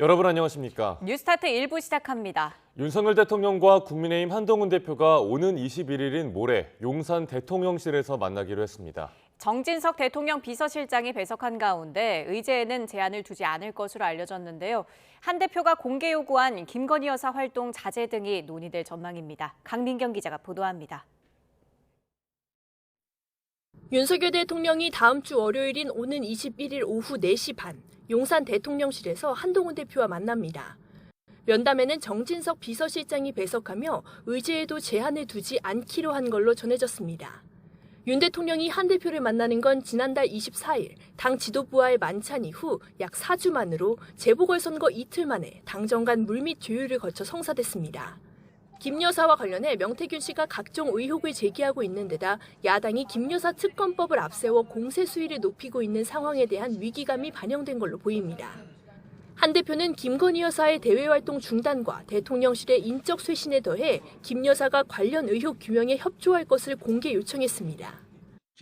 여러분 안녕하십니까? 뉴스타트 1부 시작합니다. 윤석열 대통령과 국민의힘 한동훈 대표가 오는 21일인 모레 용산 대통령실에서 만나기로 했습니다. 정진석 대통령 비서실장이 배석한 가운데 의제에는 제한을 두지 않을 것으로 알려졌는데요. 한 대표가 공개 요구한 김건희 여사 활동 자제 등이 논의될 전망입니다. 강민경 기자가 보도합니다. 윤석열 대통령이 다음 주 월요일인 오는 21일 오후 4시 반 용산 대통령실에서 한동훈 대표와 만납니다. 면담에는 정진석 비서실장이 배석하며 의제에도 제한을 두지 않기로 한 걸로 전해졌습니다. 윤 대통령이 한 대표를 만나는 건 지난달 24일 당 지도부와의 만찬 이후 약 4주 만으로 재보궐선거 이틀 만에 당정 간 물밑 조율을 거쳐 성사됐습니다. 김 여사와 관련해 명태균 씨가 각종 의혹을 제기하고 있는 데다 야당이 김 여사 특검법을 앞세워 공세 수위를 높이고 있는 상황에 대한 위기감이 반영된 걸로 보입니다. 한 대표는 김건희 여사의 대외활동 중단과 대통령실의 인적 쇄신에 더해 김 여사가 관련 의혹 규명에 협조할 것을 공개 요청했습니다.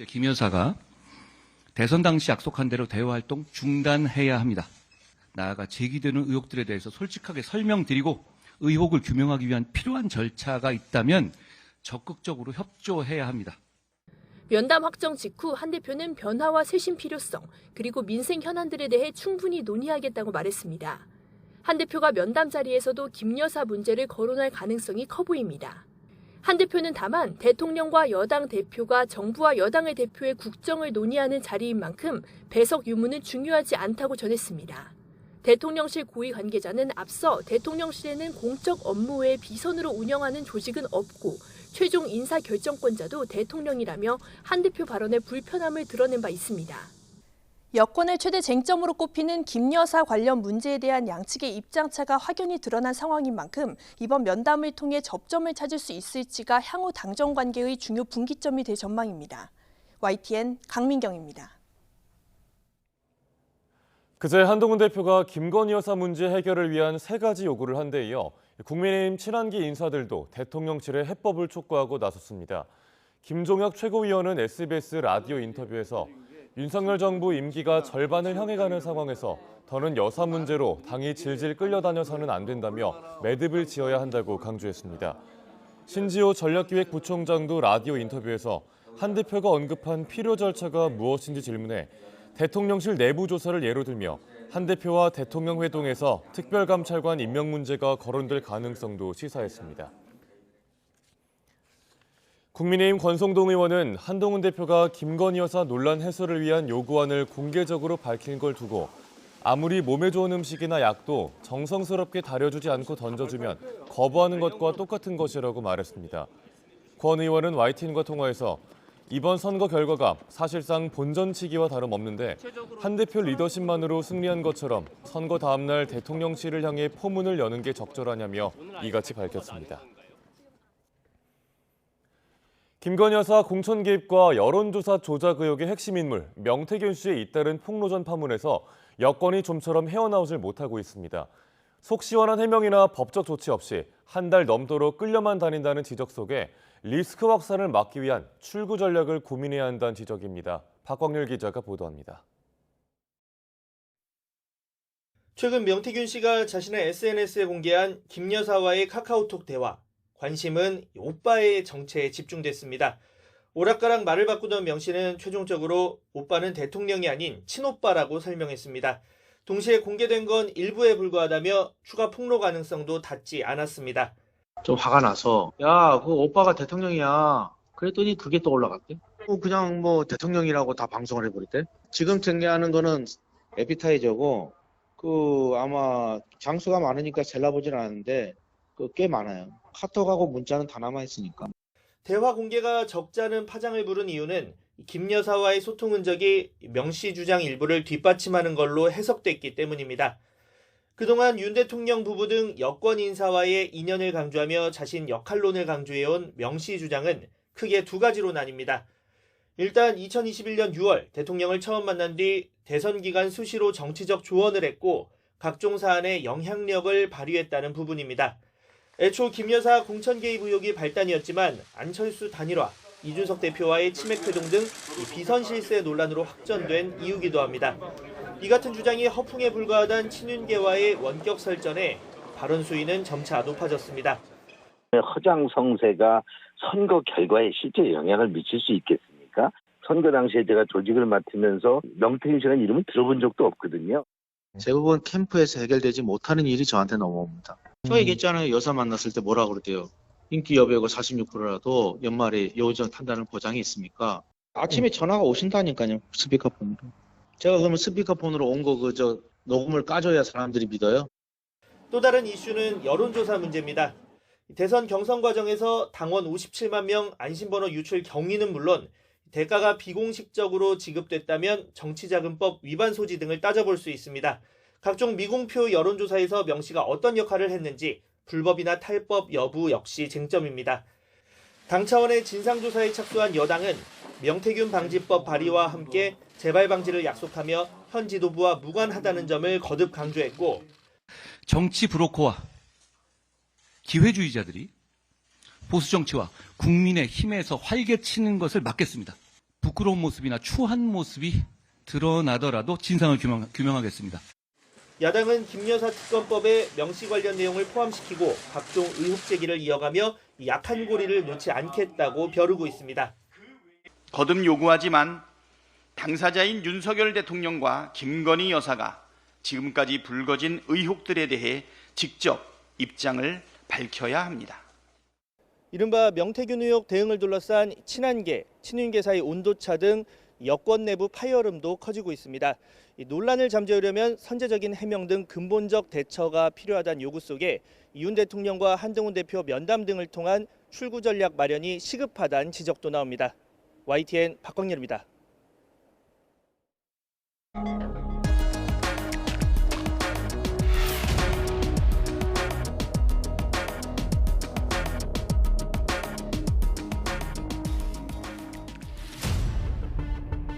김 여사가 대선 당시 약속한 대로 대외활동 중단해야 합니다. 나아가 제기되는 의혹들에 대해서 솔직하게 설명드리고 의혹을 규명하기 위한 필요한 절차가 있다면 적극적으로 협조해야 합니다. 면담 확정 직후 한 대표는 변화와 쇄신 필요성 그리고 민생 현안들에 대해 충분히 논의하겠다고 말했습니다. 한 대표가 면담 자리에서도 김 여사 문제를 거론할 가능성이 커 보입니다. 한 대표는 다만 대통령과 여당 대표가 정부와 여당의 대표의 국정을 논의하는 자리인 만큼 배석 유무는 중요하지 않다고 전했습니다. 대통령실 고위 관계자는 앞서 대통령실에는 공적 업무 외에 비선으로 운영하는 조직은 없고 최종 인사 결정권자도 대통령이라며 한 대표 발언에 불편함을 드러낸 바 있습니다. 여권의 최대 쟁점으로 꼽히는 김 여사 관련 문제에 대한 양측의 입장차가 확연히 드러난 상황인 만큼 이번 면담을 통해 접점을 찾을 수 있을지가 향후 당정 관계의 중요 분기점이 될 전망입니다. YTN 강민경입니다. 그제 한동훈 대표가 김건희 여사 문제 해결을 위한 3가지 요구를 한 데 이어 국민의힘 친한기 인사들도 대통령실에 해법을 촉구하고 나섰습니다. 김종혁 최고위원은 SBS 라디오 인터뷰에서 윤석열 정부 임기가 절반을 향해 가는 상황에서 더는 여사 문제로 당이 질질 끌려다녀서는 안 된다며 매듭을 지어야 한다고 강조했습니다. 신지호 전략기획부총장도 라디오 인터뷰에서 한 대표가 언급한 필요 절차가 무엇인지 질문해 대통령실 내부 조사를 예로 들며 한 대표와 대통령 회동에서 특별감찰관 임명 문제가 거론될 가능성도 시사했습니다. 국민의힘 권성동 의원은 한동훈 대표가 김건희 여사 논란 해소를 위한 요구안을 공개적으로 밝힌 걸 두고 아무리 몸에 좋은 음식이나 약도 정성스럽게 다려주지 않고 던져주면 거부하는 것과 똑같은 것이라고 말했습니다. 권 의원은 YTN과 통화에서 이번 선거 결과가 사실상 본전치기와 다름없는데 한 대표 리더십만으로 승리한 것처럼 선거 다음 날 대통령실을 향해 포문을 여는 게 적절하냐며 이같이 밝혔습니다. 김건희 여사 공천 개입과 여론조사 조작 의혹의 핵심 인물 명태균 씨의 잇따른 폭로전 파문에서 여권이 좀처럼 헤어나오질 못하고 있습니다. 속 시원한 해명이나 법적 조치 없이 한 달 넘도록 끌려만 다닌다는 지적 속에 리스크 확산을 막기 위한 출구 전략을 고민해야 한다는 지적입니다. 박광률 기자가 보도합니다. 최근 명태균 씨가 자신의 SNS에 공개한 김 여사와의 카카오톡 대화. 관심은 오빠의 정체에 집중됐습니다. 오락가락 말을 바꾸던 명 씨는 최종적으로 오빠는 대통령이 아닌 친오빠라고 설명했습니다. 동시에 공개된 건 일부에 불과하다며 추가 폭로 가능성도 닿지 않았습니다. 좀 화가 나서 야, 그 오빠가 대통령이야. 그랬더니 그게 또 올라갔대. 그냥 뭐 대통령이라고 다 방송을 해버렸대. 지금 전개하는 거는 에피타이저고 아마 장수가 많으니까 셀라보진 않았는데 꽤 많아요. 카톡하고 문자는 다 남아있으니까. 대화 공개가 적잖은 파장을 부른 이유는 김 여사와의 소통 흔적이 명 씨 주장 일부를 뒷받침하는 걸로 해석됐기 때문입니다. 그동안 윤 대통령 부부 등 여권 인사와의 인연을 강조하며 자신 역할론을 강조해온 명 씨 주장은 크게 2가지로 나뉩니다. 일단 2021년 6월 대통령을 처음 만난 뒤 대선 기간 수시로 정치적 조언을 했고 각종 사안에 영향력을 발휘했다는 부분입니다. 애초 김 여사 공천 개입 의혹이 발단이었지만 안철수 단일화, 이준석 대표와의 치맥 회동 등 비선 실세 논란으로 확전된 이유기도 합니다. 이 같은 주장이 허풍에 불과하던 친윤계와의 원격 설전에 발언 수위는 점차 높아졌습니다. 허장성세가 선거 결과에 실제 영향을 미칠 수 있겠습니까? 선거 당시에 제가 조직을 맡으면서 명태균 씨라는 이름을 들어본 적도 없거든요. 대부분 캠프에서 해결되지 못하는 일이 저한테 넘어옵니다. 저 얘기했잖아요. 여사 만났을 때 뭐라 그러대요. 인기 여배우가 46%라도 연말에 여우정 탄다는 보장이 있습니까? 아침에 전화가 오신다니까요. 스피커폰으로. 제가 그러면 스피커폰으로 온 거 녹음을 까줘야 사람들이 믿어요? 또 다른 이슈는 여론조사 문제입니다. 대선 경선 과정에서 당원 57만 명 안심번호 유출 경위는 물론 대가가 비공식적으로 지급됐다면 정치자금법 위반 소지 등을 따져볼 수 있습니다. 각종 미공표 여론조사에서 명 씨가 어떤 역할을 했는지 불법이나 탈법 여부 역시 쟁점입니다. 당 차원의 진상조사에 착수한 여당은 명태균 방지법 발의와 함께 재발 방지를 약속하며 현 지도부와 무관하다는 점을 거듭 강조했고 정치 브로커와 기회주의자들이 보수 정치와 국민의 힘에서 활개치는 것을 막겠습니다. 부끄러운 모습이나 추한 모습이 드러나더라도 진상을 규명하겠습니다. 야당은 김여사 특검법에 명 씨 관련 내용을 포함시키고 각종 의혹 제기를 이어가며 약한 고리를 놓지 않겠다고 벼르고 있습니다. 거듭 요구하지만 당사자인 윤석열 대통령과 김건희 여사가 지금까지 불거진 의혹들에 대해 직접 입장을 밝혀야 합니다. 이른바 명태균 의혹 대응을 둘러싼 친한계, 친윤계 사이 온도차 등 여권 내부 파열음도 커지고 있습니다. 이 논란을 잠재우려면 선제적인 해명 등 근본적 대처가 필요하다는 요구 속에 윤 대통령과 한동훈 대표 면담 등을 통한 출구 전략 마련이 시급하다는 지적도 나옵니다. YTN 박광렬입니다.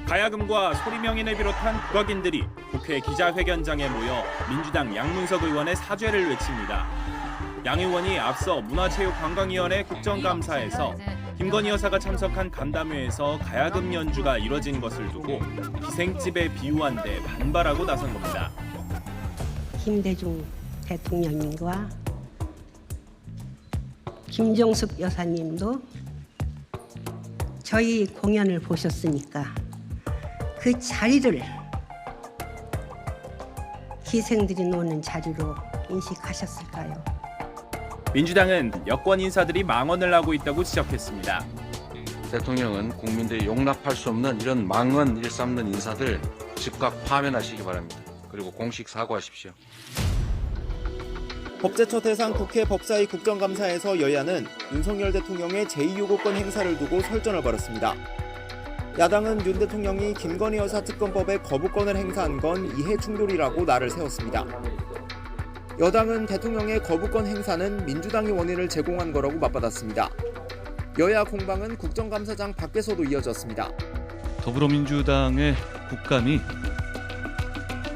가야금과 소리명인을 비롯한 국악인들이 국회 기자회견장에 모여 민주당 양문석 의원의 사죄를 외칩니다. 양 의원이 앞서 문화체육관광위원회 국정감사에서 김건희 여사가 참석한 간담회에서 가야금 연주가 이뤄진 것을 두고 기생집에 비유한 데 반발하고 나선 겁니다. 김대중 대통령님과 김정숙 여사님도 저희 공연을 보셨으니까 그 자리를 기생들이 노는 자리로 인식하셨을까요? 민주당은 여권 인사들이 망언을 하고 있다고 지적했습니다. 대통령은 국민들이 용납할 수 없는 이런 망언 일삼는 인사들 즉각 파면하시기 바랍니다. 그리고 공식 사과하십시오. 법제처 대상 국회 법사위 국정감사에서 여야는 윤석열 대통령의 제2요구권 행사를 두고 설전을 벌였습니다. 야당은 윤 대통령이 김건희 여사 특검법에 거부권을 행사한 건 이해 충돌이라고 날을 세웠습니다. 여당은 대통령의 거부권 행사는 민주당이 원인을 제공한 거라고 맞받았습니다. 여야 공방은 국정감사장 밖에서도 이어졌습니다. 더불어민주당의 국감이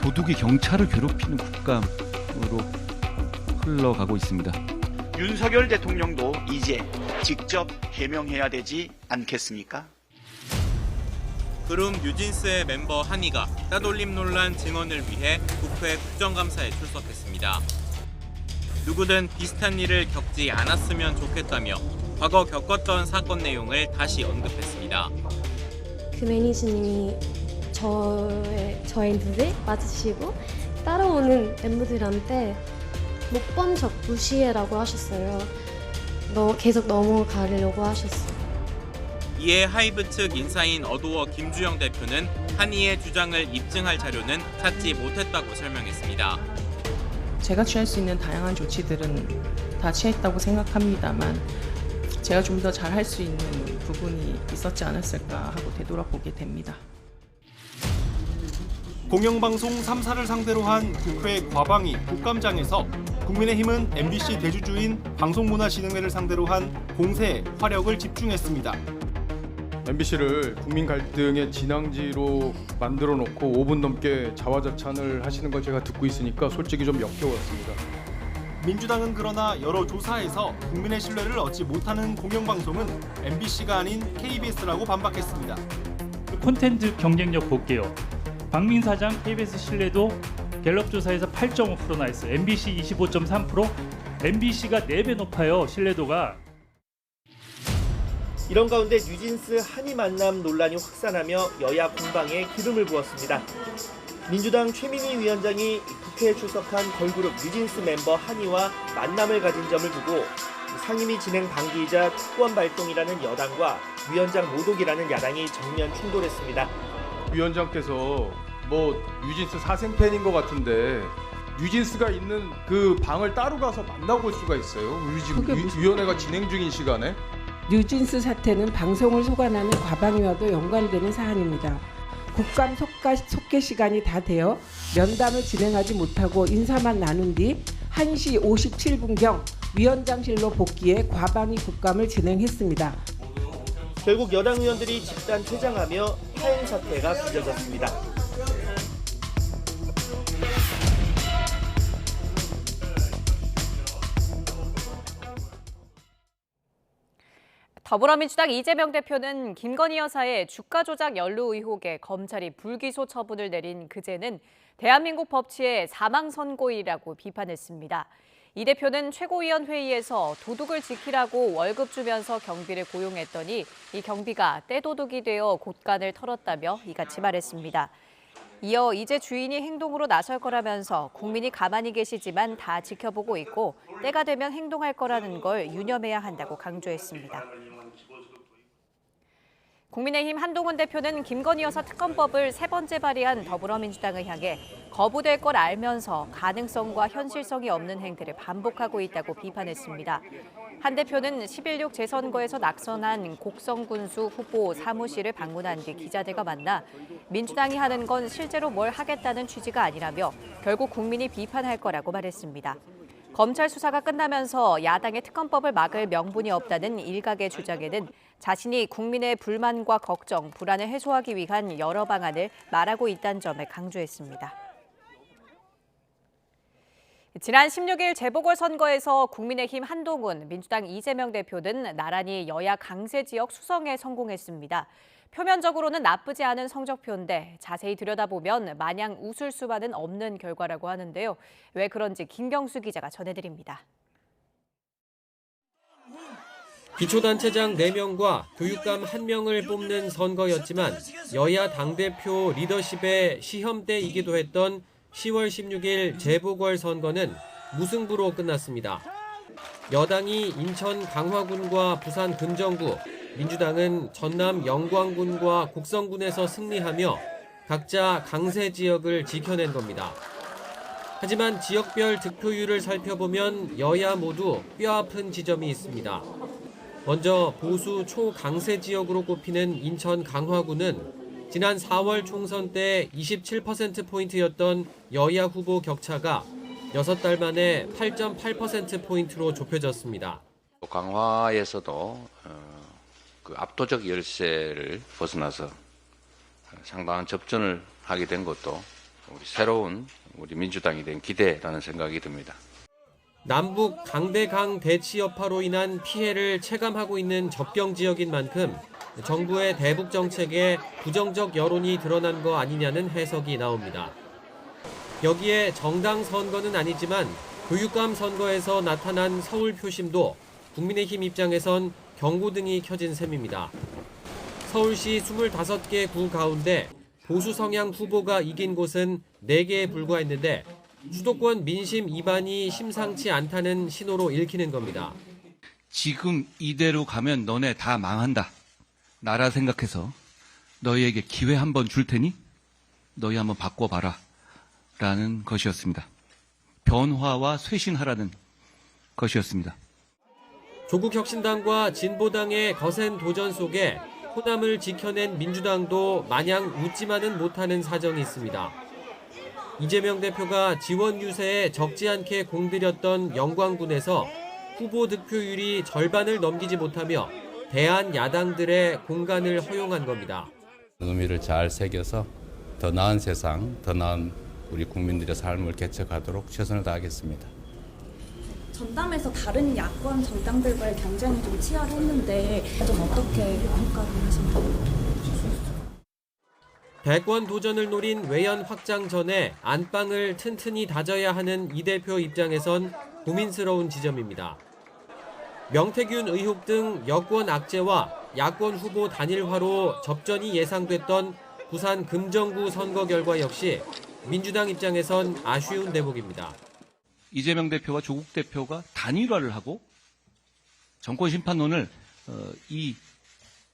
도둑이 경찰을 괴롭히는 국감으로 흘러가고 있습니다. 윤석열 대통령도 이제 직접 해명해야 되지 않겠습니까? 그룹 뉴진스의 멤버 한이가 따돌림 논란 증언을 위해 국회 국정감사에 출석했습니다. 누구든 비슷한 일을 겪지 않았으면 좋겠다며 과거 겪었던 사건 내용을 다시 언급했습니다. 그 매니저님이 저의 눈을 맞으시고 따라오는 멤버들한테 못 본 척 무시해라고 하셨어요. 계속 넘어가려고 하셨어요. 이에 하이브 측 인사인 어도어 김주영 대표는 한이의 주장을 입증할 자료는 찾지 못했다고 설명했습니다. 제가 취할 수 있는 다양한 조치들은 다 취했다고 생각합니다만 제가 좀 더 잘할 수 있는 부분이 있었지 않았을까 하고 되돌아보게 됩니다. 공영방송 3사를 상대로 한 국회 과방위 국감장에서 국민의힘은 MBC 대주주인 방송문화진흥회를 상대로 한 공세에 화력을 집중했습니다. MBC를 국민 갈등의 진앙지로 만들어 놓고 5분 넘게 자화자찬을 하시는 걸 제가 듣고 있으니까 솔직히 좀 역겨웠습니다. 민주당은 그러나 여러 조사에서 국민의 신뢰를 얻지 못하는 공영방송은 MBC가 아닌 KBS라고 반박했습니다. 콘텐츠 경쟁력 볼게요. 박민 사장 KBS 신뢰도 갤럽 조사에서 8.5% 나있어요. MBC 25.3%, MBC가 4배 높아요. 신뢰도가. 이런 가운데 뉴진스 한이 만남 논란이 확산하며 여야 공방에 기름을 부었습니다. 민주당 최민희 위원장이 국회에 출석한 걸그룹 뉴진스 멤버 한이와 만남을 가진 점을 두고 상임위 진행 방기이자 특권 발동이라는 여당과 위원장 모독이라는 야당이 정면 충돌했습니다. 위원장께서 뭐 뉴진스 사생 팬인 것 같은데 뉴진스가 있는 그 방을 따로 가서 만나고 올 수가 있어요? 우리 지금 위원회가 진행 중인 시간에? 뉴진스 사태는 방송을 소관하는 과방위와도 연관되는 사안입니다. 국감 속개 시간이 다 되어 면담을 진행하지 못하고 인사만 나눈 뒤 1시 57분경 위원장실로 복귀해 과방위 국감을 진행했습니다. 결국 여당 의원들이 집단 퇴장하며 파행 사태가 빚어졌습니다. 더불어민주당 이재명 대표는 김건희 여사의 주가 조작 연루 의혹에 검찰이 불기소 처분을 내린 그제는 대한민국 법치의 사망 선고이라고 비판했습니다. 이 대표는 최고위원 회의에서 도둑을 지키라고 월급 주면서 경비를 고용했더니 이 경비가 떼도둑이 되어 곳간을 털었다며 이같이 말했습니다. 이어 이제 주인이 행동으로 나설 거라면서 국민이 가만히 계시지만 다 지켜보고 있고 때가 되면 행동할 거라는 걸 유념해야 한다고 강조했습니다. 국민의힘 한동훈 대표는 김건희 여사 특검법을 3번째 발의한 더불어민주당을 향해 거부될 걸 알면서 가능성과 현실성이 없는 행태를 반복하고 있다고 비판했습니다. 한 대표는 11.6 재선거에서 낙선한 곡성군수 후보 사무실을 방문한 뒤 기자들과 만나 민주당이 하는 건 실제로 뭘 하겠다는 취지가 아니라며 결국 국민이 비판할 거라고 말했습니다. 검찰 수사가 끝나면서 야당의 특검법을 막을 명분이 없다는 일각의 주장에는 자신이 국민의 불만과 걱정, 불안을 해소하기 위한 여러 방안을 말하고 있다는 점을 강조했습니다. 지난 16일 재보궐선거에서 국민의힘 한동훈, 민주당 이재명 대표는 나란히 여야 강세 지역 수성에 성공했습니다. 표면적으로는 나쁘지 않은 성적표인데 자세히 들여다보면 마냥 웃을 수만은 없는 결과라고 하는데요. 왜 그런지 김경수 기자가 전해드립니다. 기초단체장 4명과 교육감 1명을 뽑는 선거였지만 여야 당대표 리더십의 시험대이기도 했던 10월 16일 재보궐선거는 무승부로 끝났습니다. 여당이 인천 강화군과 부산 금정구, 민주당은 전남 영광군과 곡성군에서 승리하며 각자 강세 지역을 지켜낸 겁니다. 하지만 지역별 득표율을 살펴보면 여야 모두 뼈아픈 지점이 있습니다. 먼저 보수 초강세 지역으로 꼽히는 인천 강화군은 지난 4월 총선 때 27%포인트였던 여야 후보 격차가 6달 만에 8.8%포인트로 좁혀졌습니다. 강화에서도 그 압도적 열세를 벗어나서 상당한 접전을 하게 된 것도 우리 새로운 우리 민주당이 된 기대라는 생각이 듭니다. 남북 강대강 대치 여파로 인한 피해를 체감하고 있는 접경 지역인 만큼 정부의 대북 정책에 부정적 여론이 드러난 거 아니냐는 해석이 나옵니다. 여기에 정당 선거는 아니지만 교육감 선거에서 나타난 서울 표심도 국민의힘 입장에선 경고등이 켜진 셈입니다. 서울시 25개 구 가운데 보수 성향 후보가 이긴 곳은 4개에 불과했는데 수도권 민심 이반이 심상치 않다는 신호로 읽히는 겁니다. 지금 이대로 가면 너네 다 망한다. 나라 생각해서 너희에게 기회 한번 줄 테니 너희 한번 바꿔봐라. 라는 것이었습니다. 변화와 쇄신하라는 것이었습니다. 조국혁신당과 진보당의 거센 도전 속에 호남을 지켜낸 민주당도 마냥 웃지만은 못하는 사정이 있습니다. 이재명 대표가 지원 유세에 적지 않게 공들였던 영광군에서 후보 득표율이 절반을 넘기지 못하며 대한 야당들의 공간을 허용한 겁니다. 의미를 잘 새겨서 더 나은 세상, 더 나은 우리 국민들의 삶을 개척하도록 최선을 다하겠습니다. 전담에서 다른 야권 정당들과의 경쟁을 좀 치열했는데 좀 어떻게 평가를 하십니까? 대권 도전을 노린 외연 확장 전에 안방을 튼튼히 다져야 하는 이 대표 입장에선 고민스러운 지점입니다. 명태균 의혹 등 여권 악재와 야권 후보 단일화로 접전이 예상됐던 부산 금정구 선거 결과 역시 민주당 입장에선 아쉬운 대목입니다. 이재명 대표와 조국 대표가 단일화를 하고 정권 심판론을 이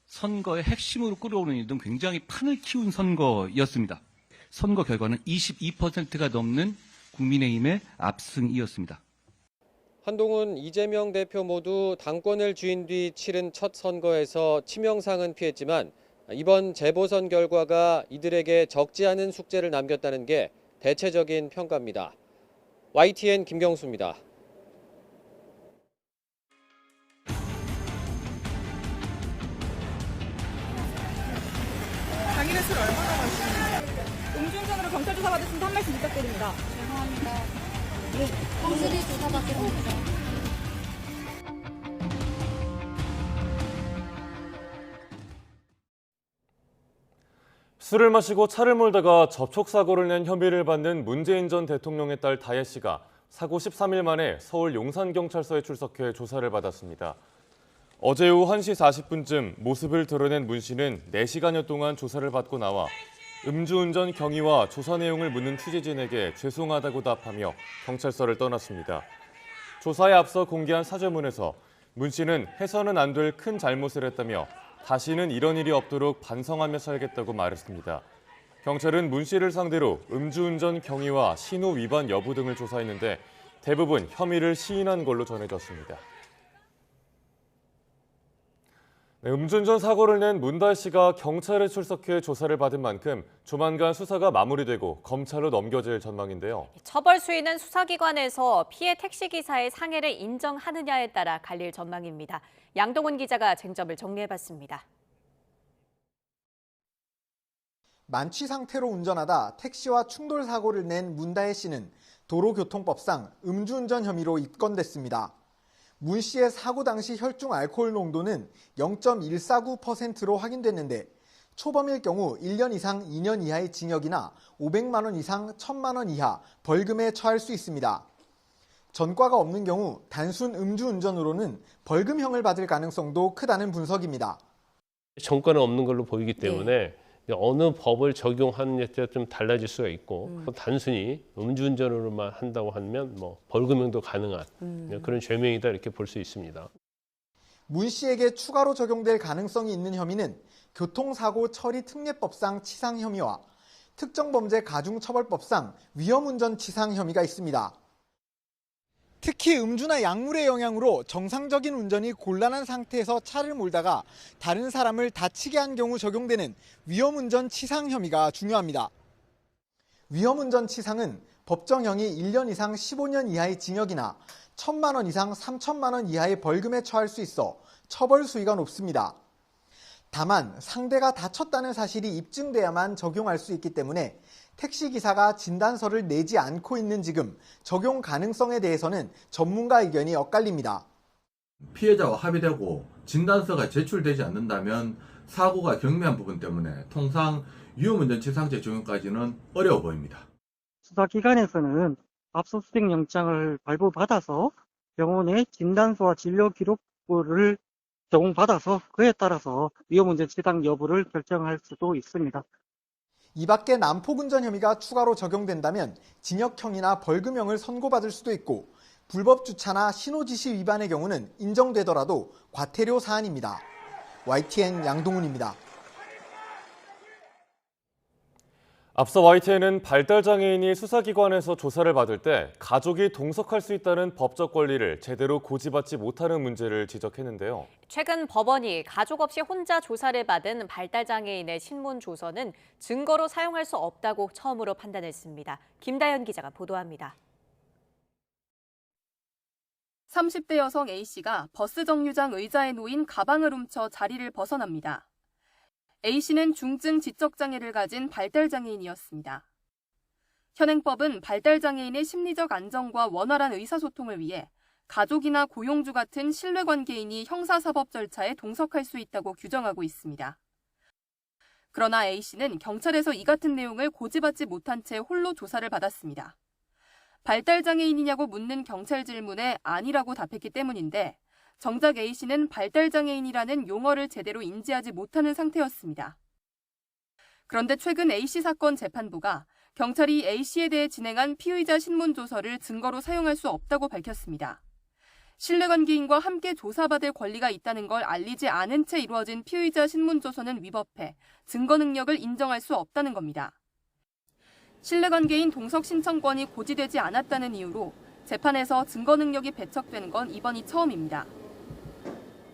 선거의 핵심으로 끌어오는 등 굉장히 판을 키운 선거였습니다. 선거 결과는 22%가 넘는 국민의힘의 압승이었습니다. 한동훈, 이재명 대표 모두 당권을 쥐인 뒤 치른 첫 선거에서 치명상은 피했지만 이번 재보선 결과가 이들에게 적지 않은 숙제를 남겼다는 게 대체적인 평가입니다. YTN 김경수입니다. 당일에 술 얼마나 마시는지 음주운전으로 경찰 조사 받으시면 한 말씀 부탁드립니다. 죄송합니다. 네, 검술이 조사 받겠습니다. 술을 마시고 차를 몰다가 접촉사고를 낸 혐의를 받는 문재인 전 대통령의 딸 다혜 씨가 사고 13일 만에 서울 용산경찰서에 출석해 조사를 받았습니다. 어제 오후 1시 40분쯤 모습을 드러낸 문 씨는 4시간여 동안 조사를 받고 나와 음주운전 경위와 조사 내용을 묻는 취재진에게 죄송하다고 답하며 경찰서를 떠났습니다. 조사에 앞서 공개한 사죄문에서 문 씨는 해서는 안 될 큰 잘못을 했다며 다시는 이런 일이 없도록 반성하며 살겠다고 말했습니다. 경찰은 문 씨를 상대로 음주운전 경위와 신호 위반 여부 등을 조사했는데 대부분 혐의를 시인한 걸로 전해졌습니다. 네, 음주운전 사고를 낸 문다혜 씨가 경찰에 출석해 조사를 받은 만큼 조만간 수사가 마무리되고 검찰로 넘겨질 전망인데요. 처벌 수위는 수사기관에서 피해 택시기사의 상해를 인정하느냐에 따라 갈릴 전망입니다. 양동훈 기자가 쟁점을 정리해봤습니다. 만취 상태로 운전하다 택시와 충돌 사고를 낸 문다혜 씨는 도로교통법상 음주운전 혐의로 입건됐습니다. 문 씨의 사고 당시 혈중 알코올 농도는 0.149%로 확인됐는데 초범일 경우 1년 이상 2년 이하의 징역이나 500만 원 이상 1,000만 원 이하 벌금에 처할 수 있습니다. 전과가 없는 경우 단순 음주운전으로는 벌금형을 받을 가능성도 크다는 분석입니다. 전과는 없는 걸로 보이기 때문에 어느 법을 적용하느냐에 따라 좀 달라질 수가 있고 단순히 음주운전으로만 한다고 하면 뭐 벌금형도 가능한 그런 죄명이다 이렇게 볼 수 있습니다. 문 씨에게 추가로 적용될 가능성이 있는 혐의는 교통사고 처리 특례법상 치상 혐의와 특정범죄 가중처벌법상 위험운전 치상 혐의가 있습니다. 특히 음주나 약물의 영향으로 정상적인 운전이 곤란한 상태에서 차를 몰다가 다른 사람을 다치게 한 경우 적용되는 위험운전 치상 혐의가 중요합니다. 위험운전 치상은 법정형이 1년 이상 15년 이하의 징역이나 1,000만 원 이상 3,000만 원 이하의 벌금에 처할 수 있어 처벌 수위가 높습니다. 다만 상대가 다쳤다는 사실이 입증돼야만 적용할 수 있기 때문에 택시기사가 진단서를 내지 않고 있는 지금 적용 가능성에 대해서는 전문가 의견이 엇갈립니다. 피해자와 합의되고 진단서가 제출되지 않는다면 사고가 경미한 부분 때문에 통상 위험운전치상죄 적용까지는 어려워 보입니다. 수사기관에서는 압수수색 영장을 발부받아서 병원의 진단서와 진료기록부를 제공받아서 그에 따라서 위험운전 치상 여부를 결정할 수도 있습니다. 이 밖에 난폭운전 혐의가 추가로 적용된다면 징역형이나 벌금형을 선고받을 수도 있고 불법 주차나 신호지시 위반의 경우는 인정되더라도 과태료 사안입니다. YTN 양동훈입니다. 앞서 YTN은 발달장애인이 수사기관에서 조사를 받을 때 가족이 동석할 수 있다는 법적 권리를 제대로 고지받지 못하는 문제를 지적했는데요. 최근 법원이 가족 없이 혼자 조사를 받은 발달장애인의 신문 조서는 증거로 사용할 수 없다고 처음으로 판단했습니다. 김다연 기자가 보도합니다. 30대 여성 A씨가 버스 정류장 의자에 놓인 가방을 훔쳐 자리를 벗어납니다. A씨는 중증 지적장애를 가진 발달장애인이었습니다. 현행법은 발달장애인의 심리적 안정과 원활한 의사소통을 위해 가족이나 고용주 같은 신뢰관계인이 형사사법 절차에 동석할 수 있다고 규정하고 있습니다. 그러나 A씨는 경찰에서 이 같은 내용을 고지받지 못한 채 홀로 조사를 받았습니다. 발달장애인이냐고 묻는 경찰 질문에 아니라고 답했기 때문인데 정작 A씨는 발달장애인이라는 용어를 제대로 인지하지 못하는 상태였습니다. 그런데 최근 A씨 사건 재판부가 경찰이 A씨에 대해 진행한 피의자 신문조서를 증거로 사용할 수 없다고 밝혔습니다. 신뢰관계인과 함께 조사받을 권리가 있다는 걸 알리지 않은 채 이루어진 피의자 신문조서는 위법해 증거 능력을 인정할 수 없다는 겁니다. 신뢰관계인 동석 신청권이 고지되지 않았다는 이유로 재판에서 증거 능력이 배척된 건 이번이 처음입니다.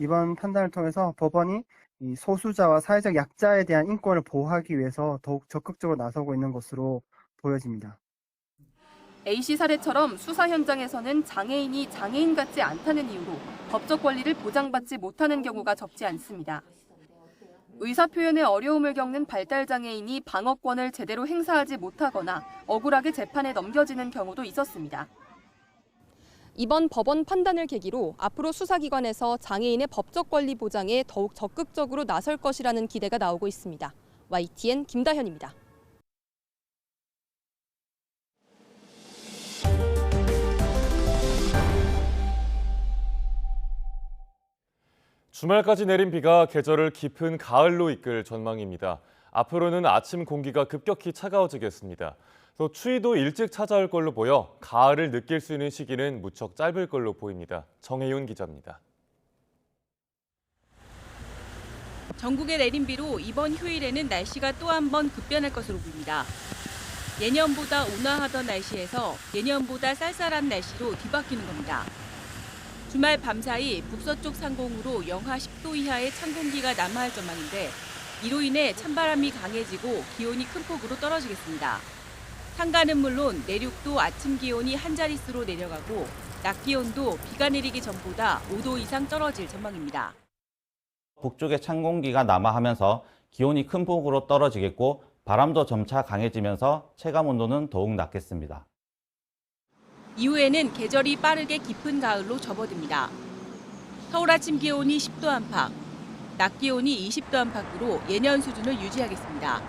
이번 판단을 통해서 법원이 이 소수자와 사회적 약자에 대한 인권을 보호하기 위해서 더욱 적극적으로 나서고 있는 것으로 보여집니다. A씨 사례처럼 수사 현장에서는 장애인이 장애인 같지 않다는 이유로 법적 권리를 보장받지 못하는 경우가 적지 않습니다. 의사표현에 어려움을 겪는 발달장애인이 방어권을 제대로 행사하지 못하거나 억울하게 재판에 넘겨지는 경우도 있었습니다. 이번 법원 판단을 계기로 앞으로 수사기관에서 장애인의 법적 권리 보장에 더욱 적극적으로 나설 것이라는 기대가 나오고 있습니다. YTN 김다현입니다. 주말까지 내린 비가 계절을 깊은 가을로 이끌 전망입니다. 앞으로는 아침 공기가 급격히 차가워지겠습니다. 또 추위도 일찍 찾아올 걸로 보여 가을을 느낄 수 있는 시기는 무척 짧을 걸로 보입니다. 정혜윤 기자입니다. 전국에 내린 비로 이번 휴일에는 날씨가 또 한 번 급변할 것으로 보입니다. 예년보다 온화하던 날씨에서 예년보다 쌀쌀한 날씨로 뒤바뀌는 겁니다. 주말 밤사이 북서쪽 상공으로 영하 10도 이하의 찬 공기가 남하할 전망인데 이로 인해 찬바람이 강해지고 기온이 큰 폭으로 떨어지겠습니다. 상가는 물론 내륙도 아침 기온이 한 자릿수로 내려가고 낮 기온도 비가 내리기 전보다 5도 이상 떨어질 전망입니다. 북쪽에 찬 공기가 남하하면서 기온이 큰 폭으로 떨어지겠고 바람도 점차 강해지면서 체감 온도는 더욱 낮겠습니다. 이후에는 계절이 빠르게 깊은 가을로 접어듭니다. 서울 아침 기온이 10도 안팎, 낮 기온이 20도 안팎으로 예년 수준을 유지하겠습니다.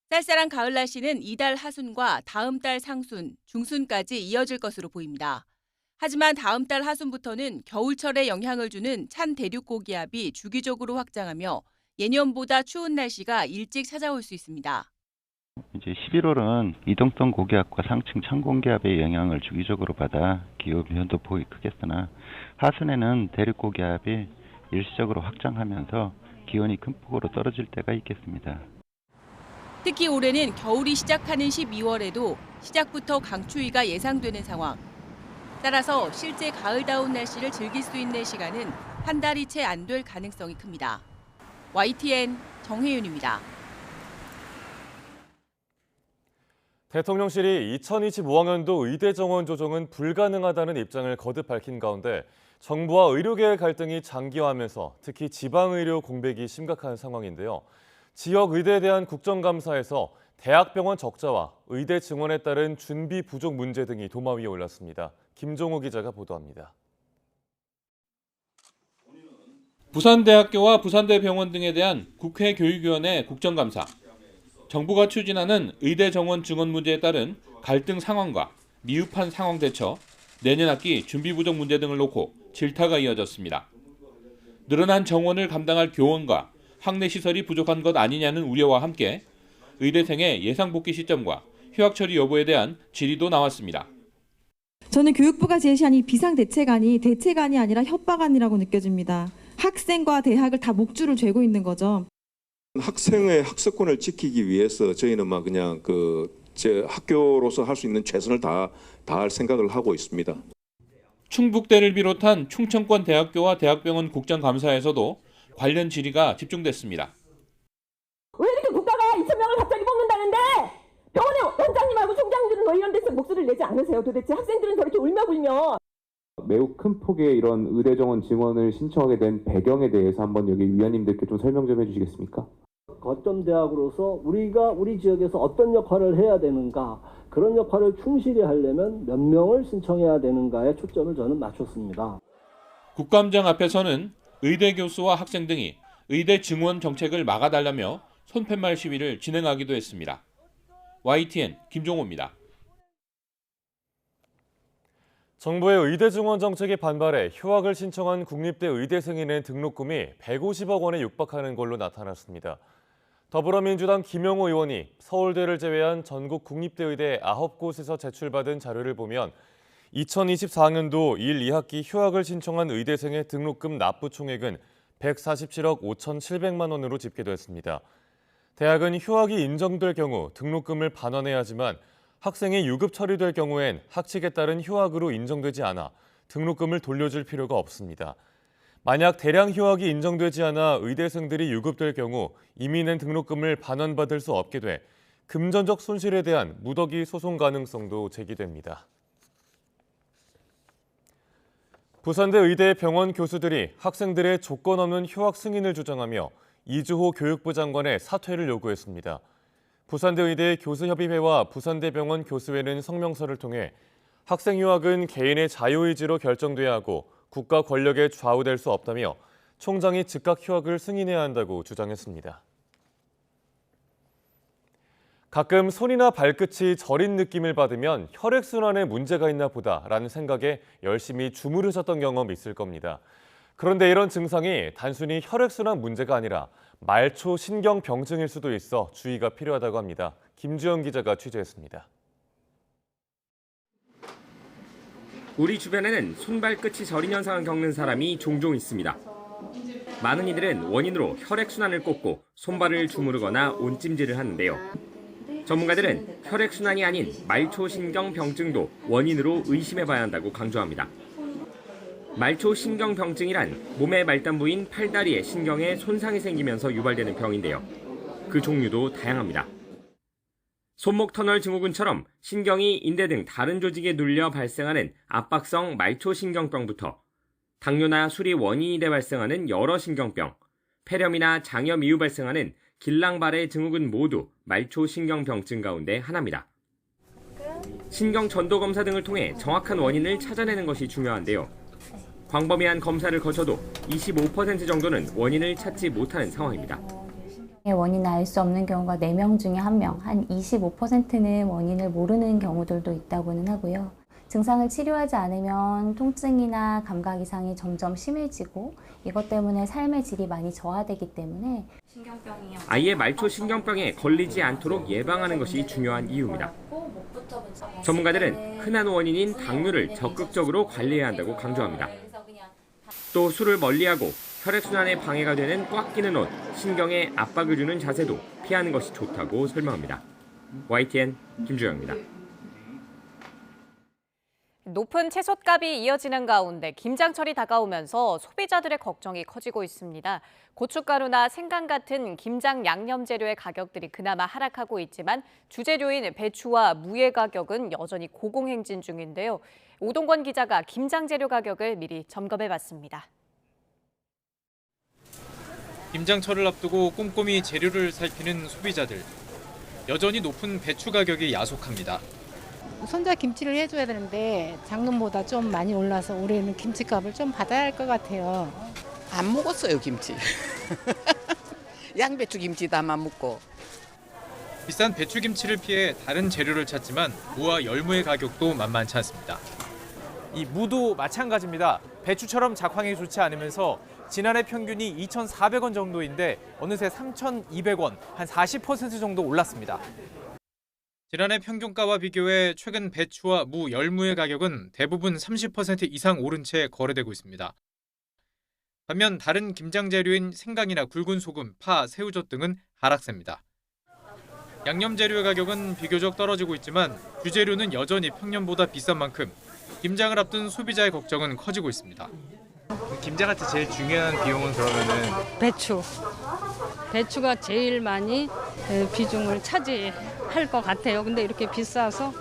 쌀쌀한 가을 날씨는 이달 하순과 다음 달 상순, 중순까지 이어질 것으로 보입니다. 하지만 다음 달 하순부터는 겨울철에 영향을 주는 찬 대륙 고기압이 주기적으로 확장하며 예년보다 추운 날씨가 일찍 찾아올 수 있습니다. 이제 11월은 이동성 고기압과 상층 찬 공기압의 영향을 주기적으로 받아 기후 변도 폭이 크겠으나 하순에는 대륙 고기압이 일시적으로 확장하면서 기온이 큰 폭으로 떨어질 때가 있겠습니다. 특히 올해는 겨울이 시작하는 12월에도 시작부터 강추위가 예상되는 상황. 따라서 실제 가을다운 날씨를 즐길 수 있는 시간은 한 달이 채 안 될 가능성이 큽니다. YTN 정혜윤입니다. 대통령실이 2025학년도 의대 정원 조정은 불가능하다는 입장을 거듭 밝힌 가운데 정부와 의료계의 갈등이 장기화하면서 특히 지방의료 공백이 심각한 상황인데요. 지역 의대에 대한 국정감사에서 대학병원 적자와 의대 증원에 따른 준비 부족 문제 등이 도마 위에 올랐습니다. 김종호 기자가 보도합니다. 부산대학교와 부산대병원 등에 대한 국회 교육위원회 국정감사. 정부가 추진하는 의대 정원 증원 문제에 따른 갈등 상황과 미흡한 상황 대처, 내년 학기 준비 부족 문제 등을 놓고 질타가 이어졌습니다. 늘어난 정원을 감당할 교원과 학내 시설이 부족한 것 아니냐는 우려와 함께 의대생의 예상 복귀 시점과 휴학 처리 여부에 대한 질의도 나왔습니다. 저는 교육부가 제시한 이 비상대책안이 대책안이 아니라 협박안이라고 느껴집니다. 학생과 대학을 다 목줄을 죄고 있는 거죠. 학생의 학습권을 지키기 위해서 저희는 그냥 제 학교로서 할 수 있는 최선을 다할 생각을 하고 있습니다. 충북대를 비롯한 충청권 대학교와 대학병원 국정감사에서도 관련 질의가 집중됐습니다. 왜 이렇게 국가가 2,000명을 갑자기 뽑는다는데 병원의 원장님하고 총장들은 왜 이런 데서 목소리를 내지 않으세요? 도대체 학생들은 저렇게 울며불며. 매우 큰 폭의 이런 의대 정원 증원을 신청하게 된 배경에 대해서 한번 여기 위원님들께 좀 설명 좀 해주시겠습니까? 거점 대학으로서 우리가 우리 지역에서 어떤 역할을 해야 되는가, 그런 역할을 충실히 하려면 몇 명을 신청해야 되는가에 초점을 저는 맞췄습니다. 국감장 앞에서는 의대 교수와 학생 등이 의대 증원 정책을 막아달라며 손팻말 시위를 진행하기도 했습니다. YTN 김종호입니다. 정부의 의대 증원 정책에 반발해 휴학을 신청한 국립대 의대생이 낸 등록금이 150억 원에 육박하는 걸로 나타났습니다. 더불어민주당 김영호 의원이 서울대를 제외한 전국 국립대 의대 9곳에서 제출받은 자료를 보면 2024학년도 1, 2학기 휴학을 신청한 의대생의 등록금 납부 총액은 147억 5,700만 원으로 집계됐습니다. 대학은 휴학이 인정될 경우 등록금을 반환해야 하지만 학생이 유급 처리될 경우엔 학칙에 따른 휴학으로 인정되지 않아 등록금을 돌려줄 필요가 없습니다. 만약 대량 휴학이 인정되지 않아 의대생들이 유급될 경우 이미 낸 등록금을 반환받을 수 없게 돼 금전적 손실에 대한 무더기 소송 가능성도 제기됩니다. 부산대 의대 병원 교수들이 학생들의 조건 없는 휴학 승인을 주장하며 이주호 교육부 장관의 사퇴를 요구했습니다. 부산대 의대 교수협의회와 부산대병원 교수회는 성명서를 통해 학생 휴학은 개인의 자유의지로 결정돼야 하고 국가 권력에 좌우될 수 없다며 총장이 즉각 휴학을 승인해야 한다고 주장했습니다. 가끔 손이나 발끝이 저린 느낌을 받으면 혈액순환에 문제가 있나 보다라는 생각에 열심히 주무르셨던 경험 있을 겁니다. 그런데 이런 증상이 단순히 혈액순환 문제가 아니라 말초 신경병증일 수도 있어 주의가 필요하다고 합니다. 김주영 기자가 취재했습니다. 우리 주변에는 손발끝이 저린 현상을 겪는 사람이 종종 있습니다. 많은 이들은 원인으로 혈액순환을 꽂고 손발을 주무르거나 온찜질을 하는데요. 전문가들은 혈액순환이 아닌 말초신경병증도 원인으로 의심해봐야 한다고 강조합니다. 말초신경병증이란 몸의 말단부인 팔다리의 신경에 손상이 생기면서 유발되는 병인데요. 그 종류도 다양합니다. 손목 터널 증후군처럼 신경이 인대 등 다른 조직에 눌려 발생하는 압박성 말초신경병부터 당뇨나 술이 원인이 돼 발생하는 여러 신경병, 폐렴이나 장염 이후 발생하는 길랑발해 증후군 모두 말초신경병증 가운데 하나입니다. 신경 전도 검사 등을 통해 정확한 원인을 찾아내는 것이 중요한데요. 광범위한 검사를 거쳐도 25% 정도는 원인을 찾지 못하는 상황입니다. 원인을 알 수 없는 경우가 4명 중에 1명, 한 25%는 원인을 모르는 경우들도 있다고는 하고요. 증상을 치료하지 않으면 통증이나 감각 이상이 점점 심해지고 이것 때문에 삶의 질이 많이 저하되기 때문에 아예 말초신경병에 걸리지 않도록 예방하는 것이 중요한 이유입니다. 전문가들은 흔한 원인인 당뇨를 적극적으로 관리해야 한다고 강조합니다. 또 술을 멀리하고 혈액순환에 방해가 되는 꽉 끼는 옷, 신경에 압박을 주는 자세도 피하는 것이 좋다고 설명합니다. YTN 김주영입니다. 높은 채소값이 이어지는 가운데 김장철이 다가오면서 소비자들의 걱정이 커지고 있습니다. 고춧가루나 생강 같은 김장 양념 재료의 가격들이 그나마 하락하고 있지만 주재료인 배추와 무의 가격은 여전히 고공행진 중인데요. 오동권 기자가 김장 재료 가격을 미리 점검해봤습니다. 김장철을 앞두고 꼼꼼히 재료를 살피는 소비자들. 여전히 높은 배추 가격이 야속합니다. 손자 김치를 해줘야 되는데 작년보다 좀 많이 올라서 올해는 김치값을 좀 받아야 할 것 같아요. 안 먹었어요, 김치. 양배추 김치 다만 먹고. 비싼 배추 김치를 피해 다른 재료를 찾지만 무와 열무의 가격도 만만치 않습니다. 이 무도 마찬가지입니다. 배추처럼 작황이 좋지 않으면서 지난해 평균이 2,400원 정도인데 어느새 3,200원, 한 40% 정도 올랐습니다. 지난해 평균가와 비교해 최근 배추와 무, 열무의 가격은 대부분 30% 이상 오른 채 거래되고 있습니다. 반면 다른 김장 재료인 생강이나 굵은 소금, 파, 새우젓 등은 하락세입니다. 양념 재료의 가격은 비교적 떨어지고 있지만 주재료는 여전히 평년보다 비싼 만큼 김장을 앞둔 소비자의 걱정은 커지고 있습니다. 김장할 때 제일 중요한 비용은 그러면은 배추가 제일 많이 비중을 차지할 것 같아요. 근데 이렇게 비싸서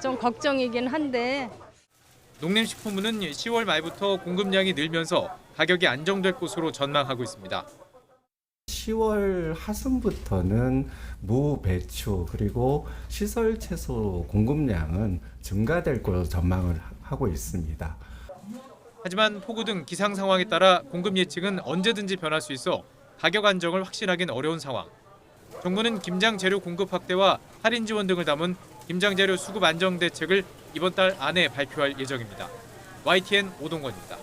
좀 걱정이긴 한데. 농림식품부는 10월 말부터 공급량이 늘면서 가격이 안정될 것으로 전망하고 있습니다. 10월 하순부터는 무, 배추 그리고 시설 채소 공급량은 증가될 것으로 전망을 하고 있습니다. 하지만 폭우 등 기상 상황에 따라 공급 예측은 언제든지 변할 수 있어 가격 안정을 확신하기는 어려운 상황. 정부는 김장 재료 공급 확대와 할인 지원 등을 담은 김장 재료 수급 안정 대책을 이번 달 안에 발표할 예정입니다. YTN 오동건입니다.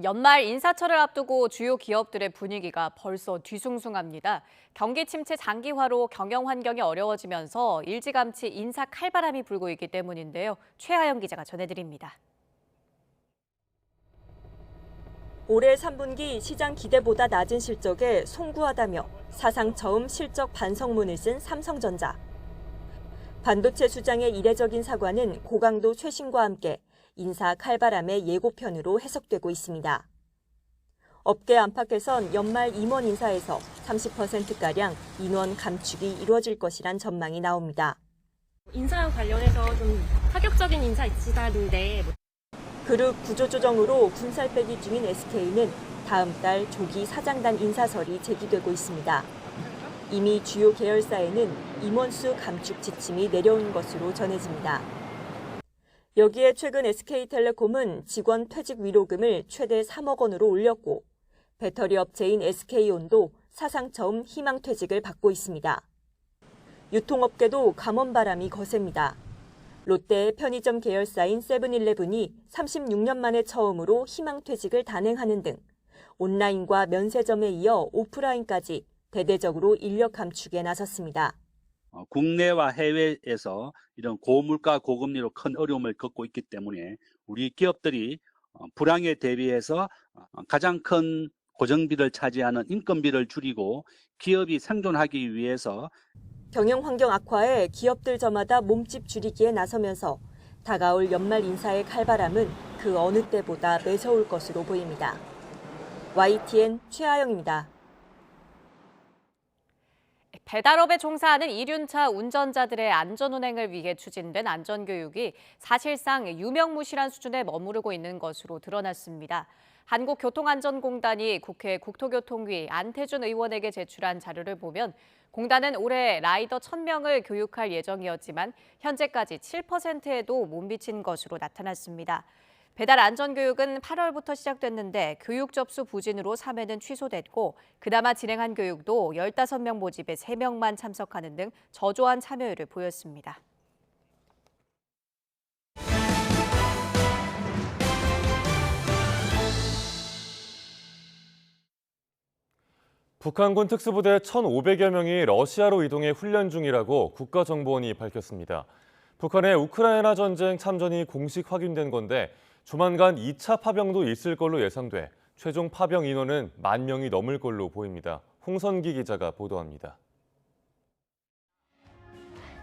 연말 인사철을 앞두고 주요 기업들의 분위기가 벌써 뒤숭숭합니다. 경기 침체 장기화로 경영 환경이 어려워지면서 일찌감치 인사 칼바람이 불고 있기 때문인데요. 최하영 기자가 전해드립니다. 올해 3분기 시장 기대보다 낮은 실적에 송구하다며 사상 처음 실적 반성문을 쓴 삼성전자. 반도체 수장의 이례적인 사과는 고강도 쇄신과 함께 인사 칼바람의 예고편으로 해석되고 있습니다. 업계 안팎에선 연말 임원 인사에서 30%가량 인원 감축이 이루어질 것이란 전망이 나옵니다. 인사 관련해서 좀 파격적인 인사 있으다는데 그룹 구조조정으로 군살 빼기 중인 SK는 다음 달 조기 사장단 인사설이 제기되고 있습니다. 이미 주요 계열사에는 임원수 감축 지침이 내려온 것으로 전해집니다. 여기에 최근 SK텔레콤은 직원 퇴직 위로금을 최대 3억 원으로 올렸고 배터리 업체인 SK온도 사상 처음 희망퇴직을 받고 있습니다. 유통업계도 감원바람이 거셉니다. 롯데의 편의점 계열사인 세븐일레븐이 36년 만에 처음으로 희망퇴직을 단행하는 등 온라인과 면세점에 이어 오프라인까지 대대적으로 인력 감축에 나섰습니다. 국내와 해외에서 이런 고물가 고금리로 큰 어려움을 겪고 있기 때문에 우리 기업들이 불황에 대비해서 가장 큰 고정비를 차지하는 인건비를 줄이고 기업이 생존하기 위해서 경영 환경 악화에 기업들 저마다 몸집 줄이기에 나서면서 다가올 연말 인사의 칼바람은 그 어느 때보다 매서울 것으로 보입니다. YTN 최하영입니다. 배달업에 종사하는 이륜차 운전자들의 안전운행을 위해 추진된 안전교육이 사실상 유명무실한 수준에 머무르고 있는 것으로 드러났습니다. 한국교통안전공단이 국회 국토교통위 안태준 의원에게 제출한 자료를 보면 공단은 올해 라이더 1,000명을 교육할 예정이었지만 현재까지 7%에도 못 미친 것으로 나타났습니다. 배달 안전교육은 8월부터 시작됐는데 교육 접수 부진으로 3회는 취소됐고 그나마 진행한 교육도 15명 모집에 3명만 참석하는 등 저조한 참여율을 보였습니다. 북한군 특수부대 1,500여 명이 러시아로 이동해 훈련 중이라고 국가정보원이 밝혔습니다. 북한의 우크라이나 전쟁 참전이 공식 확인된 건데 조만간 2차 파병도 있을 걸로 예상돼 최종 파병 인원은 10,000명이 넘을 걸로 보입니다. 홍선기 기자가 보도합니다.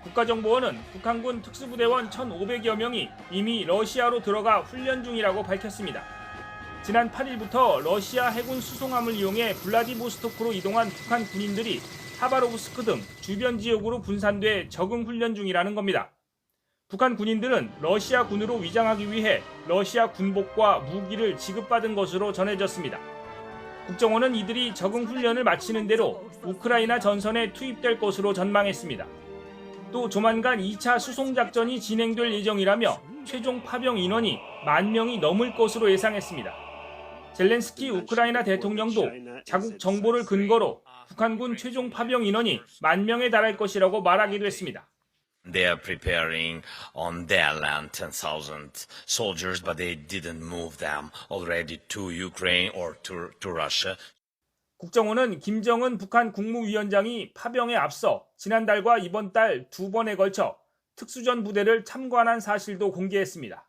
국가정보원은 북한군 특수부대원 1,500여 명이 이미 러시아로 들어가 훈련 중이라고 밝혔습니다. 지난 8일부터 러시아 해군 수송함을 이용해 블라디보스토크로 이동한 북한 군인들이 하바로브스크 등 주변 지역으로 분산돼 적응 훈련 중이라는 겁니다. 북한 군인들은 러시아 군으로 위장하기 위해 러시아 군복과 무기를 지급받은 것으로 전해졌습니다. 국정원은 이들이 적응 훈련을 마치는 대로 우크라이나 전선에 투입될 것으로 전망했습니다. 또 조만간 2차 수송작전이 진행될 예정이라며 최종 파병 인원이 10,000명이 넘을 것으로 예상했습니다. 젤렌스키 우크라이나 대통령도 자국 정보를 근거로 북한군 최종 파병 인원이 10,000명에 달할 것이라고 말하기도 했습니다. They are preparing on their land 10,000 soldiers, but they didn't move them already to Ukraine or to Russia. 국정원은 김정은 북한 국무위원장이 파병에 앞서 지난달과 이번 달 2번에 걸쳐 특수전 부대를 참관한 사실도 공개했습니다.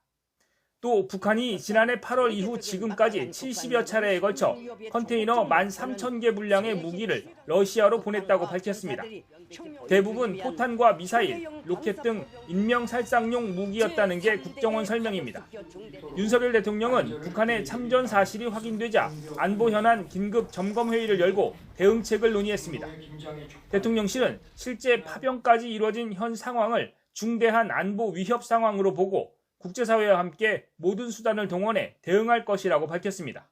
또 북한이 지난해 8월 이후 지금까지 70여 차례에 걸쳐 컨테이너 13,000개 분량의 무기를 러시아로 보냈다고 밝혔습니다. 대부분 포탄과 미사일, 로켓 등 인명살상용 무기였다는 게 국정원 설명입니다. 윤석열 대통령은 북한의 참전 사실이 확인되자 안보 현안 긴급 점검 회의를 열고 대응책을 논의했습니다. 대통령실은 실제 파병까지 이루어진 현 상황을 중대한 안보 위협 상황으로 보고 국제사회와 함께 모든 수단을 동원해 대응할 것이라고 밝혔습니다.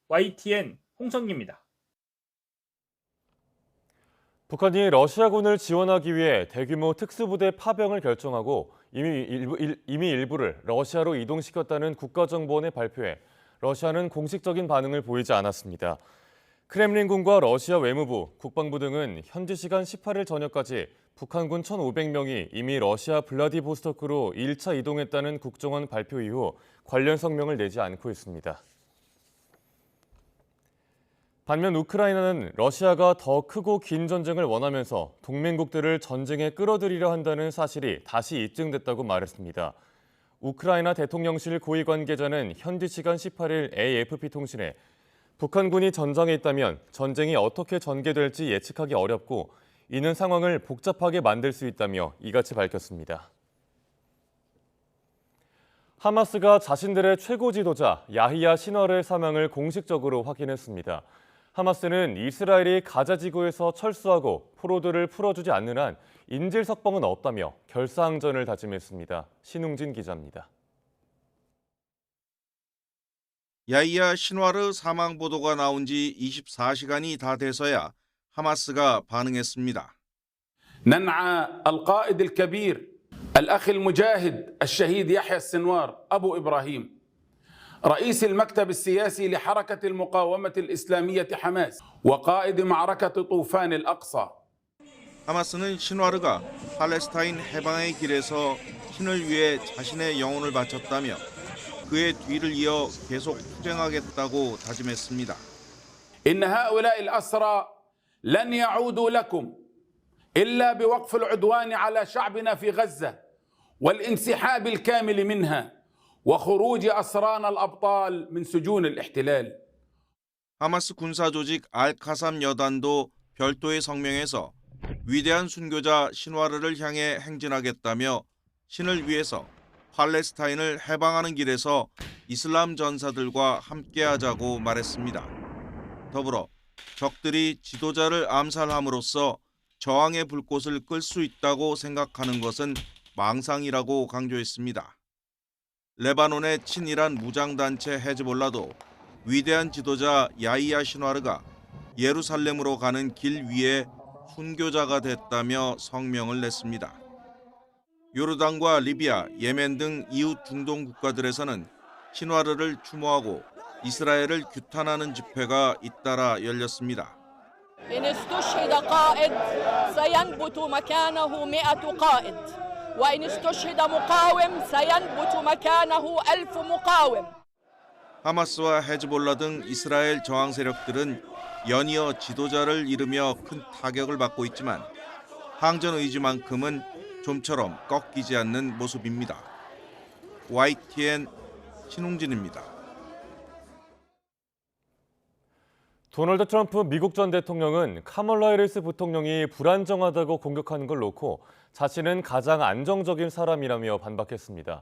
YTN 홍성기입니다. 북한이 러시아군을 지원하기 위해 대규모 특수부대 파병을 결정하고 이미 일부를 러시아로 이동시켰다는 국가정보원의 발표에 러시아는 공식적인 반응을 보이지 않았습니다. 크렘린궁과 러시아 외무부, 국방부 등은 현지 시간 18일 저녁까지 북한군 1,500명이 이미 러시아 블라디보스토크로 1차 이동했다는 국정원 발표 이후 관련 성명을 내지 않고 있습니다. 반면 우크라이나는 러시아가 더 크고 긴 전쟁을 원하면서 동맹국들을 전쟁에 끌어들이려 한다는 사실이 다시 입증됐다고 말했습니다. 우크라이나 대통령실 고위 관계자는 현지 시간 18일 AFP-통신에 북한군이 전장에 있다면 전쟁이 어떻게 전개될지 예측하기 어렵고 이는 상황을 복잡하게 만들 수 있다며 이같이 밝혔습니다. 하마스가 자신들의 최고 지도자 야히야 신war의 사망을 공식적으로 확인했습니다. 하마스는 이스라엘이 가자 지구에서 철수하고 포로들을 풀어주지 않는 한 인질 석방은 없다며 결사항전을 다짐했습니다. 신웅진 기자입니다. 야히야 신와르 사망 보도가 나온 지 24시간이 다 돼서야 하마스가 반응했습니다. ننعى القائد الكبير الأخ المجاهد الشهيد يحيى السنوار أبو إبراهيم رئيس المكتب السياسي لحركة المقاومة الإسلامية حماس وقائد معركة طوفان الأقصى. 하마스는 신와르가 팔레스타인 해방의 길에서 신을 위해 자신의 영혼을 바쳤다며 그의 뒤를 이어 계속 투쟁하겠다고 다짐했습니다. إن هؤلاء الأسرى لن يعودوا لكم إلا بوقف العدوان على شعبنا في غزة والانسحاب الكامل منها وخروج أسرانا الأبطال من سجون الاحتلال. 하마스 군사 조직 알카삼 여단도 별도의 성명에서 위대한 순교자 신와르를 향해 행진하겠다며 신을 위해서 팔레스타인을 해방하는 길에서 이슬람 전사들과 함께하자고 말했습니다. 더불어 적들이 지도자를 암살함으로써 저항의 불꽃을 끌 수 있다고 생각하는 것은 망상이라고 강조했습니다. 레바논의 친이란 무장단체 헤즈볼라도 위대한 지도자 야히야 신와르가 예루살렘으로 가는 길 위에 순교자가 됐다며 성명을 냈습니다. 요르단과 리비아, 예멘 등 이웃 중동 국가들에서는 신와르를 추모하고 이스라엘을 규탄하는 집회가 잇따라 열렸습니다. إن استشهد قائد سينبت مكانه 100 قائد وإن استشهد مقاوم سينبت مكانه 1000 مقاوم. 하마스와 헤즈볼라 등 이스라엘 저항 세력들은 연이어 지도자를 잃으며 큰 타격을 받고 있지만 항전 의지만큼은 좀처럼 꺾이지 않는 모습입니다. YTN 신웅진입니다. 도널드 트럼프 미국 전 대통령은 카멀라 해리스 부통령이 불안정하다고 공격하는 걸 놓고 자신은 가장 안정적인 사람이라며 반박했습니다.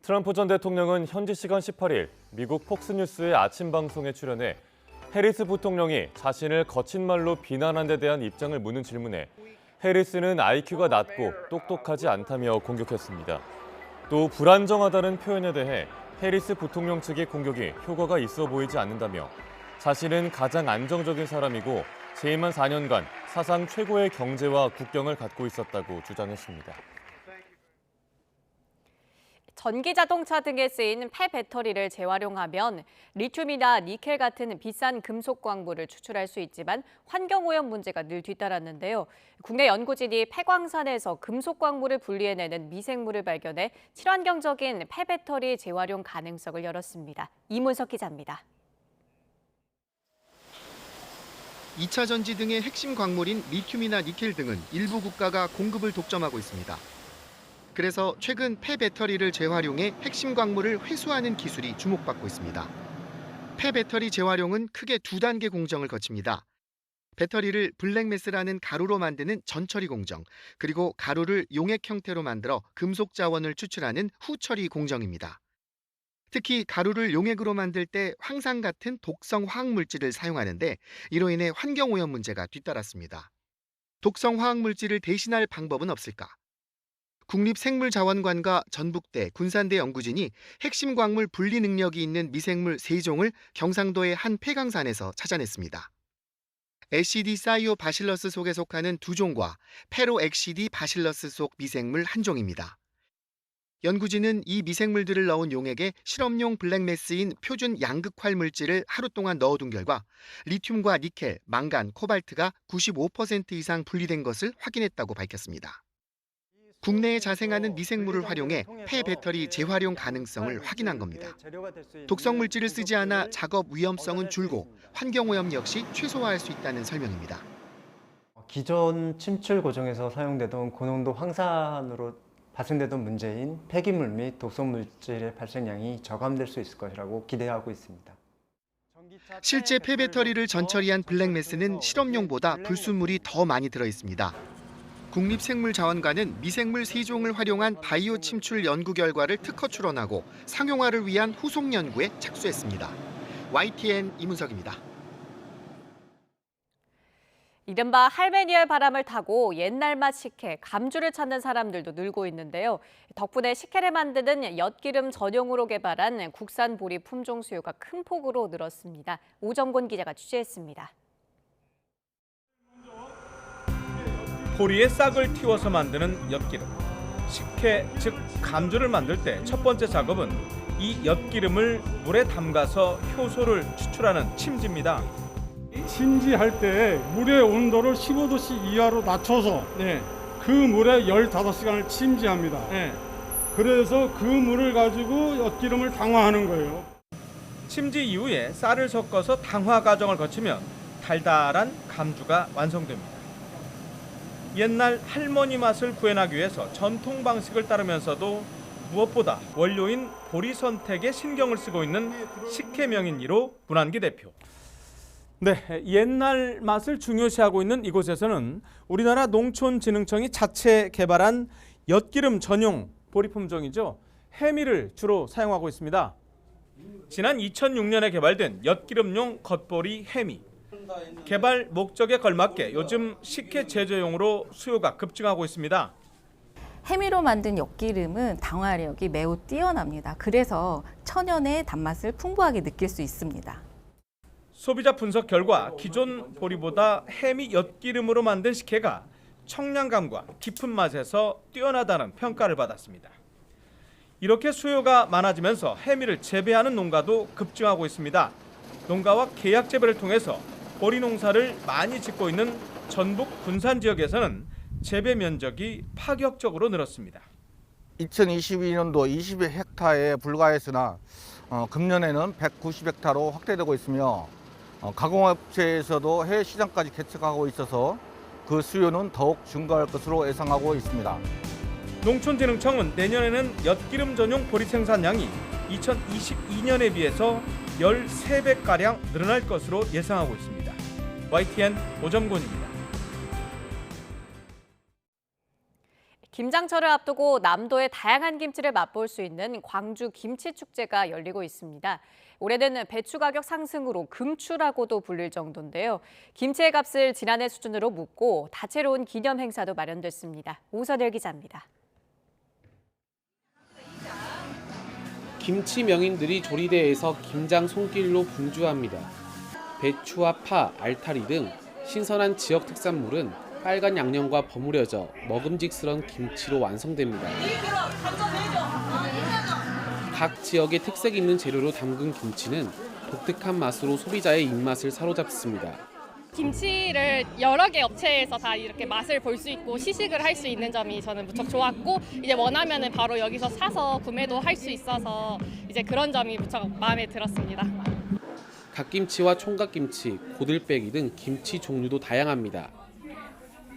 트럼프 전 대통령은 현지 시간 18일 미국 폭스뉴스의 아침 방송에 출연해 해리스 부통령이 자신을 거친 말로 비난한 데 대한 입장을 묻는 질문에 해리스는 IQ가 낮고 똑똑하지 않다며 공격했습니다. 또 불안정하다는 표현에 대해 해리스 부통령 측의 공격이 효과가 있어 보이지 않는다며 자신은 가장 안정적인 사람이고 재임한 4년간 사상 최고의 경제와 국경을 갖고 있었다고 주장했습니다. 전기자동차 등에 쓰인 폐배터리를 재활용하면 리튬이나 니켈 같은 비싼 금속 광물을 추출할 수 있지만 환경오염 문제가 늘 뒤따랐는데요. 국내 연구진이 폐광산에서 금속 광물을 분리해내는 미생물을 발견해 친환경적인 폐배터리 재활용 가능성을 열었습니다. 이문석 기자입니다. 2차 전지 등의 핵심 광물인 리튬이나 니켈 등은 일부 국가가 공급을 독점하고 있습니다. 그래서 최근 폐배터리를 재활용해 핵심 광물을 회수하는 기술이 주목받고 있습니다. 폐배터리 재활용은 크게 2단계 공정을 거칩니다. 배터리를 블랙매스라는 가루로 만드는 전처리 공정, 그리고 가루를 용액 형태로 만들어 금속 자원을 추출하는 후처리 공정입니다. 특히 가루를 용액으로 만들 때 황산 같은 독성 화학물질을 사용하는데 이로 인해 환경오염 문제가 뒤따랐습니다. 독성 화학물질을 대신할 방법은 없을까? 국립생물자원관과 전북대, 군산대 연구진이 핵심 광물 분리 능력이 있는 미생물 3종을 경상도의 한 폐광산에서 찾아냈습니다. 에시디 사이오 바실러스 속에 속하는 2종과 페로 엑시디 바실러스 속 미생물 1종입니다. 연구진은 이 미생물들을 넣은 용액에 실험용 블랙매스인 표준 양극활 물질을 하루 동안 넣어둔 결과 리튬과 니켈, 망간, 코발트가 95% 이상 분리된 것을 확인했다고 밝혔습니다. 국내에 자생하는 미생물을 활용해 폐배터리 재활용 가능성을 확인한 겁니다. 독성 물질을 쓰지 않아 작업 위험성은 줄고 환경오염 역시 최소화할 수 있다는 설명입니다. 기존 침출 고정에서 사용되던 고농도 황산으로 발생되던 문제인 폐기물 및 독성 물질의 발생량이 저감될 수 있을 것이라고 기대하고 있습니다. 실제 폐배터리를 전처리한 블랙매스는 실험용보다 불순물이 더 많이 들어 있습니다. 국립생물자원관은 미생물 3종을 활용한 바이오 침출 연구 결과를 특허 출원하고 상용화를 위한 후속 연구에 착수했습니다. YTN 이문석입니다. 이른바 할메니얼 바람을 타고 옛날 맛 식혜, 감주를 찾는 사람들도 늘고 있는데요. 덕분에 식혜를 만드는 엿기름 전용으로 개발한 국산 보리 품종 수요가 큰 폭으로 늘었습니다. 오정곤 기자가 취재했습니다. 보리의 싹을 틔워서 만드는 엿기름. 식혜, 즉 감주를 만들 때 첫 번째 작업은 이 엿기름을 물에 담가서 효소를 추출하는 침지입니다. 침지할 때 물의 온도를 15도씨 이하로 낮춰서 그 물에 15시간을 침지합니다. 그래서 그 물을 가지고 엿기름을 당화하는 거예요. 침지 이후에 쌀을 섞어서 당화 과정을 거치면 달달한 감주가 완성됩니다. 옛날 할머니 맛을 구현하기 위해서 전통 방식을 따르면서도 무엇보다 원료인 보리 선택에 신경을 쓰고 있는 식혜 명인 1호 문한기 대표. 네, 옛날 맛을 중요시하고 있는 이곳에서는 우리나라 농촌진흥청이 자체 개발한 엿기름 전용 보리 품종이죠. 해미를 주로 사용하고 있습니다. 지난 2006년에 개발된 엿기름용 겉보리 해미. 개발 목적에 걸맞게 요즘 식혜 제조용으로 수요가 급증하고 있습니다. 해미로 만든 엿기름은 당화력이 매우 뛰어납니다. 그래서 천연의 단맛을 풍부하게 느낄 수 있습니다. 소비자 분석 결과 기존 보리보다 해미 엿기름으로 만든 식혜가 청량감과 깊은 맛에서 뛰어나다는 평가를 받았습니다. 이렇게 수요가 많아지면서 해미를 재배하는 농가도 급증하고 있습니다. 농가와 계약 재배를 통해서 보리 농사를 많이 짓고 있는 전북 군산 지역에서는 재배 면적이 파격적으로 늘었습니다. 2022년도 20헥타에 불과했으나 금년에는 190헥타로 확대되고 있으며 가공업체에서도 해외 시장까지 개척하고 있어서 그 수요는 더욱 증가할 것으로 예상하고 있습니다. 농촌진흥청은 내년에는 엿기름 전용 보리 생산량이 2022년에 비해서 13배가량 늘어날 것으로 예상하고 있습니다. YTN 오정곤입니다. 김장철을 앞두고 남도의 다양한 김치를 맛볼 수 있는 광주 김치축제가 열리고 있습니다. 올해는 배추 가격 상승으로 금추라고도 불릴 정도인데요. 김치의 값을 지난해 수준으로 묻고 다채로운 기념 행사도 마련됐습니다. 오선열 기자입니다. 김치 명인들이 조리대에서 김장 손길로 분주합니다. 배추와 파, 알타리 등 신선한 지역 특산물은 빨간 양념과 버무려져 먹음직스러운 김치로 완성됩니다. 각 지역의 특색 있는 재료로 담근 김치는 독특한 맛으로 소비자의 입맛을 사로잡습니다. 김치를 여러 개 업체에서 다 이렇게 맛을 볼 수 있고 시식을 할 수 있는 점이 저는 무척 좋았고, 이제 원하면은 바로 여기서 사서 구매도 할 수 있어서 이제 그런 점이 무척 마음에 들었습니다. 갓김치와 총각김치, 고들빼기 등 김치 종류도 다양합니다.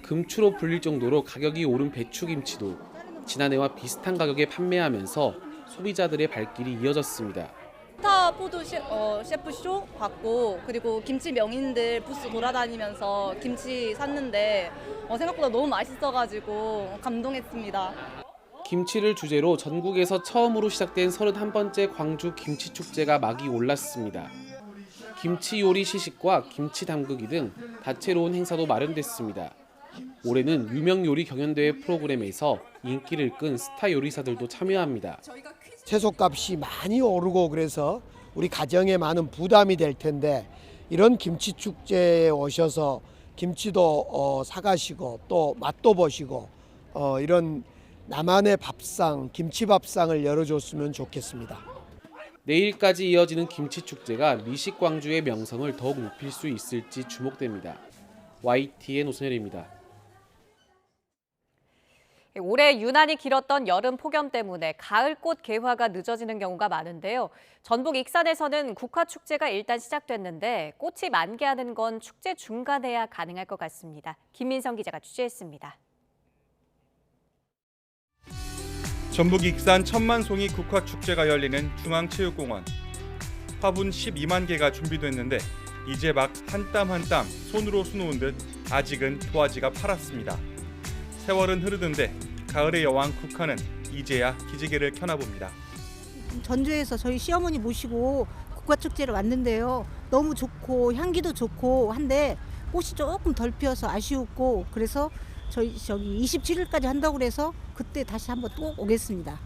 금추로 불릴 정도로 가격이 오른 배추김치도 지난해와 비슷한 가격에 판매하면서 소비자들의 발길이 이어졌습니다. 스타 푸드 셰프쇼 봤고, 그리고 김치 명인들 부스 돌아다니면서 김치 샀는데 생각보다 너무 맛있어가지고 감동했습니다. 김치를 주제로 전국에서 처음으로 시작된 31번째 광주 김치축제가 막이 올랐습니다. 김치 요리 시식과 김치 담그기 등 다채로운 행사도 마련됐습니다. 올해는 유명 요리 경연대회 프로그램에서 인기를 끈 스타 요리사들도 참여합니다. 채소값이 많이 오르고 그래서 우리 가정에 많은 부담이 될 텐데, 이런 김치축제에 오셔서 김치도 사가시고 또 맛도 보시고 이런 나만의 밥상, 김치밥상을 열어줬으면 좋겠습니다. 내일까지 이어지는 김치축제가 미식 광주의 명성을 더욱 높일 수 있을지 주목됩니다. YTN 오선열입니다. 올해 유난히 길었던 여름 폭염 때문에 가을꽃 개화가 늦어지는 경우가 많은데요. 전북 익산에서는 국화축제가 일단 시작됐는데 꽃이 만개하는 건 축제 중간에야 가능할 것 같습니다. 김민성 기자가 취재했습니다. 전북 익산 천만송이 국화축제가 열리는 중앙체육공원. 화분 12만 개가 준비됐는데 이제 막 한 땀 한 땀 손으로 수놓은 듯 아직은 도화지가 파랗습니다. 세월은 흐르던데 가을의 여왕 국화는 이제야 기지개를 켜나 봅니다. 전주에서 저희 시어머니 모시고 국화축제를 왔는데요. 너무 좋고 향기도 좋고 한데 꽃이 조금 덜 피어서 아쉬웠고 그래서 저희 27일까지 한다고 그래서 그때 다시 한번 또 오겠습니다.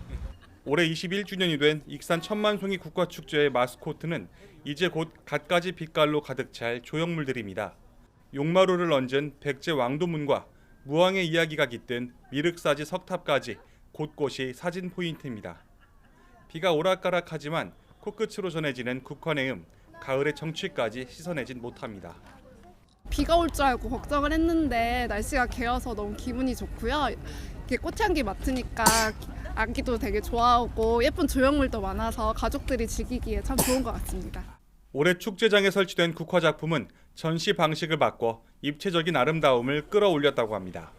올해 21주년이 된 익산 천만송이 국화축제의 마스코트는 이제 곧 갖가지 빛깔로 가득 찰 조형물들입니다. 용마루를 얹은 백제 왕도문과 무왕의 이야기가 깃든 미륵사지 석탑까지 곳곳이 사진 포인트입니다. 비가 오락가락하지만 코끝으로 전해지는 국화내음, 가을의 정취까지 씻어내진 못합니다. 비가 올 줄 알고 걱정을 했는데 날씨가 개어서 너무 기분이 좋고요. 이렇게 꽃향기 맡으니까 아기도 되게 좋아하고 예쁜 조형물도 많아서 가족들이 즐기기에 참 좋은 것 같습니다. 올해 축제장에 설치된 국화 작품은 전시 방식을 바꿔 입체적인 아름다움을 끌어올렸다고 합니다.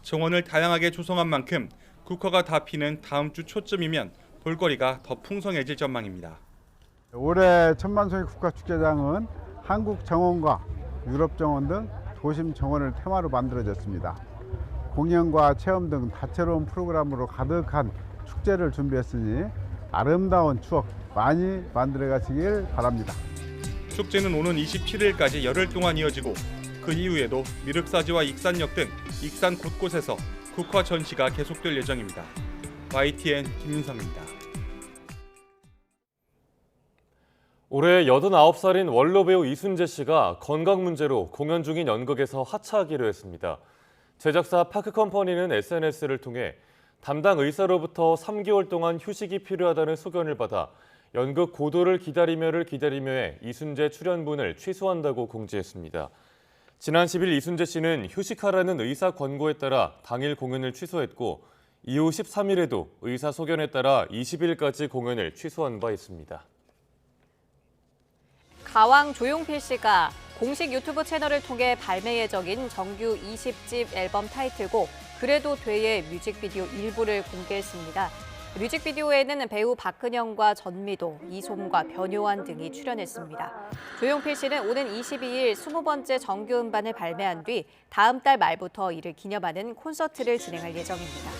정원을 다양하게 조성한 만큼 국화가 다 피는 다음 주 초쯤이면 볼거리가 더 풍성해질 전망입니다. 올해 천만송이 국화축제장은 한국 정원과 유럽 정원 등 도심 정원을 테마로 만들어졌습니다. 공연과 체험 등 다채로운 프로그램으로 가득한 축제를 준비했으니 아름다운 추억 많이 만들어 가시길 바랍니다. 축제는 오는 27일까지 열흘 동안 이어지고 그 이후에도 미륵사지와 익산역 등 익산 곳곳에서 국화 전시가 계속될 예정입니다. YTN 김민성입니다. 올해 89살인 원로 배우 이순재 씨가 건강 문제로 공연 중인 연극에서 하차하기로 했습니다. 제작사 파크컴퍼니는 SNS를 통해 담당 의사로부터 3개월 동안 휴식이 필요하다는 소견을 받아 연극 고도를 기다리며의 이순재 출연분을 취소한다고 공지했습니다. 지난 10일 이순재 씨는 휴식하라는 의사 권고에 따라 당일 공연을 취소했고 이후 13일에도 의사 소견에 따라 20일까지 공연을 취소한 바 있습니다. 가왕 조용필 씨가 공식 유튜브 채널을 통해 발매 예정인 정규 20집 앨범 타이틀곡 그래도 돼의 뮤직비디오 일부를 공개했습니다. 뮤직비디오에는 배우 박근영과 전미도, 이솜과 변요한 등이 출연했습니다. 조용필 씨는 오는 22일 20번째 정규 음반을 발매한 뒤 다음 달 말부터 이를 기념하는 콘서트를 진행할 예정입니다.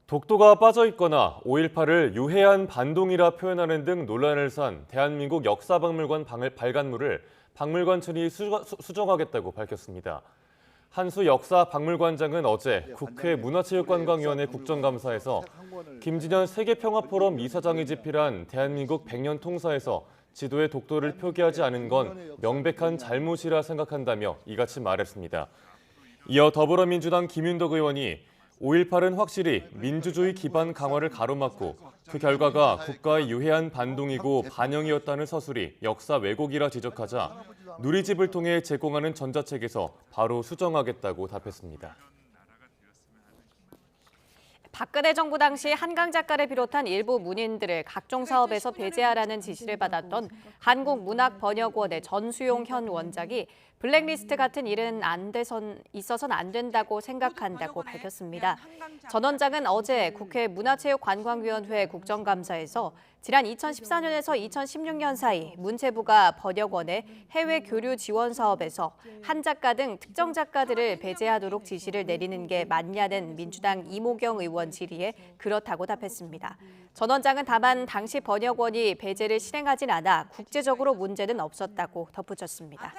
독도가 빠져있거나 5.18을 유해한 반동이라 표현하는 등 논란을 산 대한민국 역사박물관 발간물을 박물관청이 수정하겠다고 밝혔습니다. 한수 역사박물관장은 어제 국회 문화체육관광위원회 국정감사에서 김진현 세계평화포럼 이사장이 집필한 대한민국 100년 통사에서 지도에 독도를 표기하지 않은 건 명백한 잘못이라 생각한다며 이같이 말했습니다. 이어 더불어민주당 김윤덕 의원이 5.18은 확실히 민주주의 기반 강화를 가로막고 그 결과가 국가의 유해한 반동이고 반영이었다는 서술이 역사 왜곡이라 지적하자 누리집을 통해 제공하는 전자책에서 바로 수정하겠다고 답했습니다. 박근혜 정부 당시 한강 작가를 비롯한 일부 문인들을 각종 사업에서 배제하라는 지시를 받았던 한국문학번역원의 전수용 현 원장이 블랙리스트 같은 일은 있어선 안 된다고 생각한다고 밝혔습니다. 전 원장은 어제 국회 문화체육관광위원회 국정감사에서 지난 2014년에서 2016년 사이 문체부가 번역원의 해외 교류 지원 사업에서 한 작가 등 특정 작가들을 배제하도록 지시를 내리는 게 맞냐는 민주당 이모경 의원 질의에 그렇다고 답했습니다. 전 원장은 다만 당시 번역원이 배제를 실행하진 않아 국제적으로 문제는 없었다고 덧붙였습니다.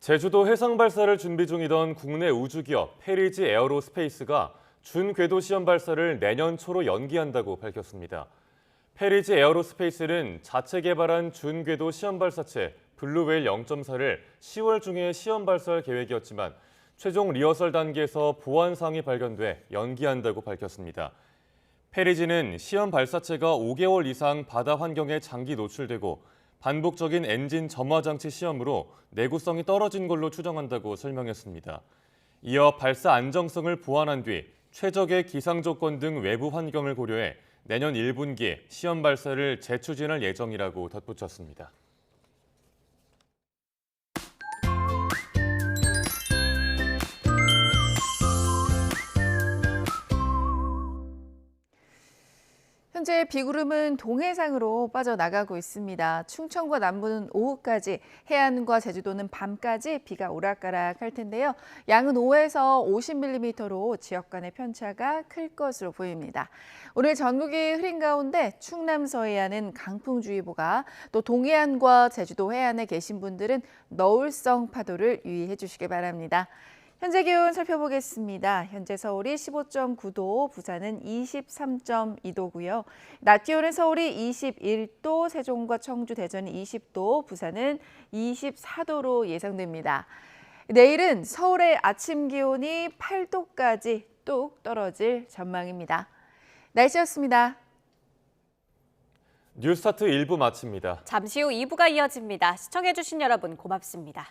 제주도 해상 발사를 준비 중이던 국내 우주기업 페리지 에어로스페이스가 준궤도 시험 발사를 내년 초로 연기한다고 밝혔습니다. 페리지 에어로스페이스는 자체 개발한 준궤도 시험 발사체 블루웨일 0.4를 10월 중에 시험 발사할 계획이었지만 최종 리허설 단계에서 보안사항이 발견돼 연기한다고 밝혔습니다. 페리지는 시험 발사체가 5개월 이상 바다 환경에 장기 노출되고 반복적인 엔진 점화 장치 시험으로 내구성이 떨어진 걸로 추정한다고 설명했습니다. 이어 발사 안정성을 보완한 뒤 최적의 기상 조건 등 외부 환경을 고려해 내년 1분기에 시험 발사를 재추진할 예정이라고 덧붙였습니다. 현재 비구름은 동해상으로 빠져나가고 있습니다. 충청과 남부는 오후까지, 해안과 제주도는 밤까지 비가 오락가락할 텐데요. 양은 5에서 50mm로 지역 간의 편차가 클 것으로 보입니다. 오늘 전국이 흐린 가운데 충남 서해안은 강풍주의보가, 또 동해안과 제주도 해안에 계신 분들은 너울성 파도를 유의해 주시기 바랍니다. 현재 기온 살펴보겠습니다. 현재 서울이 15.9도, 부산은 23.2도고요. 낮 기온은 서울이 21도, 세종과 청주, 대전이 20도, 부산은 24도로 예상됩니다. 내일은 서울의 아침 기온이 8도까지 뚝 떨어질 전망입니다. 날씨였습니다. 뉴스타트 1부 마칩니다. 잠시 후 2부가 이어집니다. 시청해주신 여러분 고맙습니다.